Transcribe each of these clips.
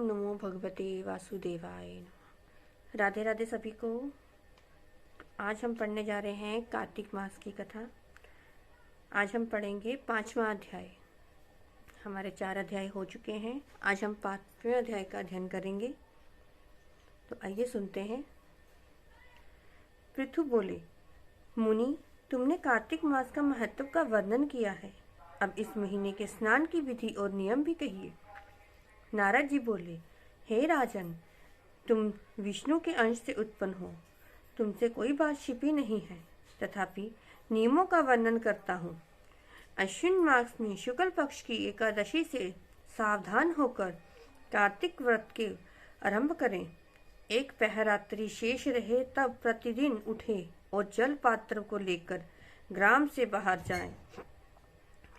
नमो भगवते वासुदेवाय नमः। राधे राधे सभी को। आज हम पढ़ने जा रहे हैं कार्तिक मास की कथा। आज हम पढ़ेंगे 5वां अध्याय। हमारे 4 अध्याय हो चुके हैं। आज हम 5वें अध्याय का अध्ययन करेंगे। तो आइए सुनते हैं। पृथु बोले, मुनि, तुमने कार्तिक मास का महत्व का वर्णन किया है। अब इस महीने के स्नान की विधि और नियम भी कहिए। नारद जी बोले, हे राजन, तुम विष्णु के अंश से उत्पन्न हो, तुमसे कोई बात छिपी नहीं है, तथापि नियमों का वर्णन करता हूँ। अश्विन मास में शुक्ल पक्ष की एकादशी से सावधान होकर कार्तिक व्रत के आरंभ करें। एक पहरात्रि शेष रहे तब प्रतिदिन उठे और जल पात्र को लेकर ग्राम से बाहर जाएं।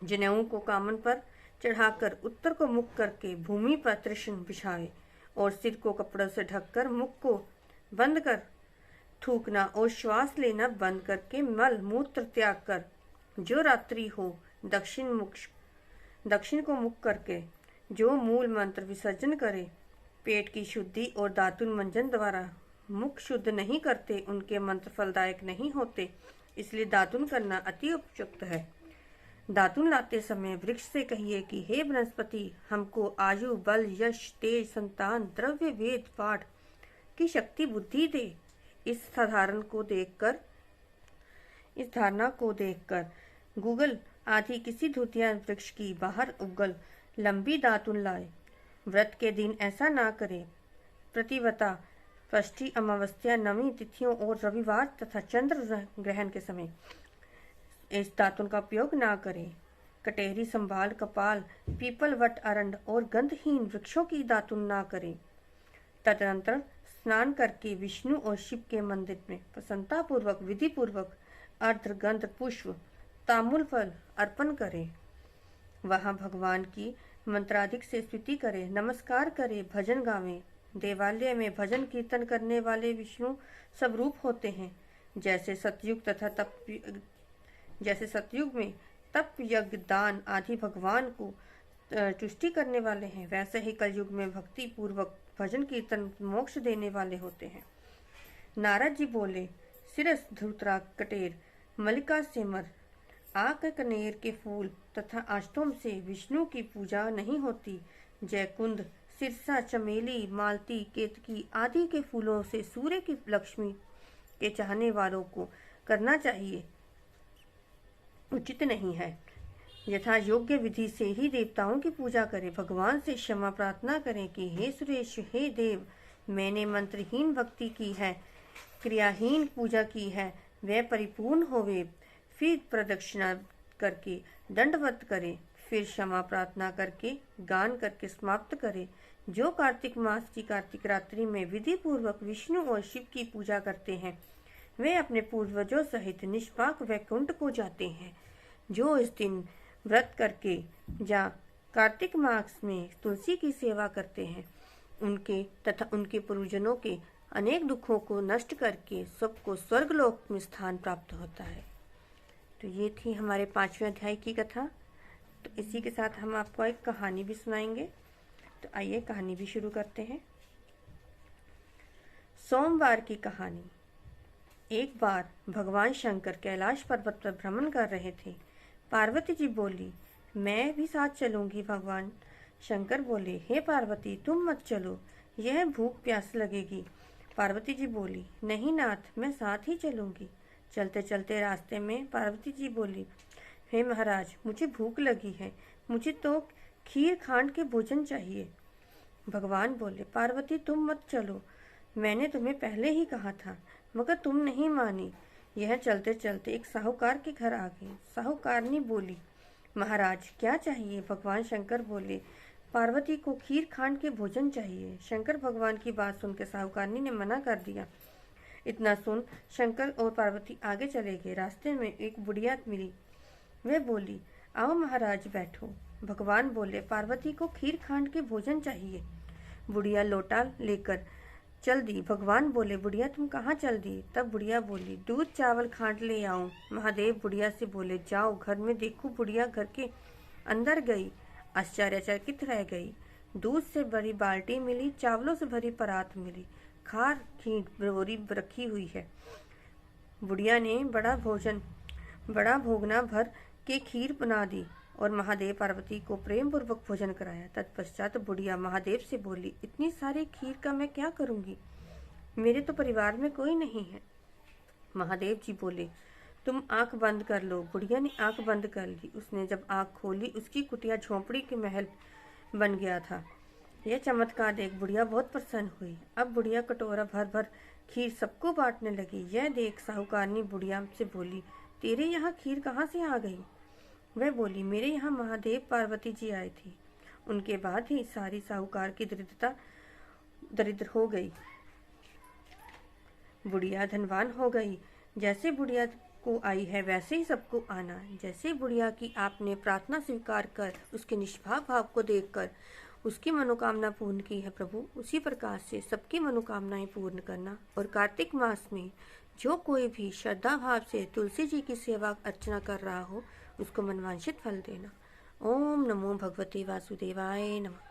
जनेऊ को कामन पर चढ़ाकर उत्तर को मुख करके भूमि पर त्रिशूल बिछाए और सिर को कपड़ों से ढककर मुख को बंद कर थूकना और श्वास लेना बंद करके मल मूत्र त्याग कर जो रात्रि हो दक्षिण को मुख करके जो मूल मंत्र विसर्जन करे। पेट की शुद्धि और दातुन मंजन द्वारा मुख शुद्ध नहीं करते उनके मंत्र फलदायक नहीं होते, इसलिए दातुन करना अति उपयुक्त है। दातुन लाते समय वृक्ष से कहिए कि हे बृहस्पति, हमको आयु, बल, यश, तेज, संतान, द्रव्य, वेद पाठ की शक्ति बुद्धि दे। इस धारणा को देखकर गूगल आदि किसी धुतिया वृक्ष की बाहर उगल लंबी दातुन लाए। व्रत के दिन ऐसा ना करे। प्रतिवता, षष्ठी, अमावस्या, नवमी तिथियों और रविवार तथा चंद्र ग्रहण के समय इस दातुन का उपयोग ना करें। कटेहरी, संभाल, कपाल, पीपल, वट, अरंड और गंधहीन वृक्षों की दातुन ना करें। तदनंतर स्नान करके विष्णु और शिव के मंदिर में प्रसन्नता पूर्वक विधि पूर्वक अर्घ्य, गंध, पुष्प, तांबूल फल अर्पण करें। वहां भगवान की मंत्राधिक से स्तुति करें, नमस्कार करें, भजन गावें। देवालय में भजन कीर्तन करने वाले विष्णु सब रूप होते हैं। जैसे सतयुग में तप, यज्ञ, दान आदि भगवान को तुष्टि करने वाले हैं, वैसे ही कलयुग में भक्ति पूर्वक भजन कीर्तन मोक्ष देने वाले होते हैं। नारद जी बोले, सिरस धूतरा कटेर, मल्लिका सेमर, आक कनेर के फूल तथा आष्टोम से विष्णु की पूजा नहीं होती। जयकुंद, सिरसा, चमेली, मालती, केतकी आदि के फूलों से सूर्य की लक्ष्मी के चाहने वालों को करना चाहिए, उचित नहीं है। यथा योग्य विधि से ही देवताओं की पूजा करें। भगवान से क्षमा प्रार्थना करें कि हे सुरेश, हे देव, मैंने मंत्रहीन भक्ति की है, क्रियाहीन पूजा की है, वह परिपूर्ण होवे। फिर प्रदक्षिणा करके दंडवत करे, फिर क्षमा प्रार्थना करके गान करके समाप्त करे। जो कार्तिक मास की कार्तिक रात्रि में विधि पूर्वक विष्णु और शिव की पूजा करते हैं, वे अपने पूर्वजों सहित निष्पाक वैकुंठ को जाते हैं। जो इस दिन व्रत करके कार्तिक मास में तुलसी की सेवा करते हैं, उनके तथा उनके पूर्वजनों के अनेक दुखों को नष्ट करके सबको स्वर्गलोक में स्थान प्राप्त होता है। तो ये थी हमारे 5वें अध्याय की कथा। तो इसी के साथ हम आपको एक कहानी भी सुनाएंगे। तो आइए कहानी भी शुरू करते हैं। सोमवार की कहानी। एक बार भगवान शंकर कैलाश पर्वत पर भ्रमण कर रहे थे। पार्वती जी बोली, मैं भी साथ चलूंगी। भगवान शंकर बोले, हे पार्वती, तुम मत चलो, यह भूख प्यास लगेगी। पार्वती जी बोली, नहीं नाथ, मैं साथ ही चलूंगी। चलते चलते रास्ते में पार्वती जी बोली, हे महाराज, मुझे भूख लगी है, मुझे तो खीर खांड के भोजन चाहिए। भगवान बोले, पार्वती तुम मत चलो, मैंने तुम्हें पहले ही कहा था, मगर तुम नहीं मानी। यह चलते चलते एक साहूकार के घर आ गए। साहूकारनी बोली, महाराज क्या चाहिए? भगवान शंकर बोले, पार्वती को खीर खांड के भोजन चाहिए। शंकर भगवान की बात सुनकर साहूकारनी ने मना कर दिया। इतना सुन शंकर और पार्वती आगे चले गए। रास्ते में एक बुढ़िया मिली। वह बोली, आओ महाराज बैठो। भगवान बोले, पार्वती को खीर खांड के भोजन चाहिए। बुढ़िया लोटा लेकर चल दी। भगवान बोले, बुढ़िया तुम कहाँ चल दी? तब बुढ़िया बोली, दूध चावल खांड ले आऊं। महादेव बुढ़िया से बोले, जाओ घर में देखो। बुढ़िया घर के अंदर गई, आश्चर्यचकित रह गई। दूध से भरी बाल्टी मिली, चावलों से भरी परात मिली, खार की बोरी रखी हुई है। बुढ़िया ने बड़ा भोगना भर के खीर बना दी और महादेव पार्वती को प्रेम पूर्वक भोजन कराया। तत्पश्चात बुढ़िया महादेव से बोली, इतनी सारी खीर का मैं क्या करूंगी? मेरे तो परिवार में कोई नहीं है। महादेव जी बोले, तुम आंख बंद कर लो। बुढ़िया ने आंख बंद कर ली। उसने जब आंख खोली, उसकी कुटिया झोंपड़ी के महल बन गया था। यह चमत्कार देख बुढ़िया बहुत प्रसन्न हुई। अब बुढ़िया कटोरा भर भर खीर सबको बांटने लगी। यह देख साहूकारनी बुढ़िया से बोली, तेरे यहाँ खीर कहाँ से आ गई? वह बोली, मेरे यहाँ महादेव पार्वती जी आए थे, उनके बाद ही सारी साहूकार की दरिद्र हो गई। बुढ़िया धनवान हो गई। जैसे बुढ़िया को आई है वैसे ही सबको आना। जैसे बुढ़िया की आपने प्रार्थना स्वीकार कर उसके निष्पाप भाव को देखकर उसकी मनोकामना पूर्ण की है प्रभु, उसी प्रकार से सबकी मनोकामनाएं पूर्ण करना। और कार्तिक मास में जो कोई भी श्रद्धा भाव से तुलसी जी की सेवा अर्चना कर रहा हो उसको मनवांछित फल देना। ओम नमो भगवते वासुदेवाय नमः।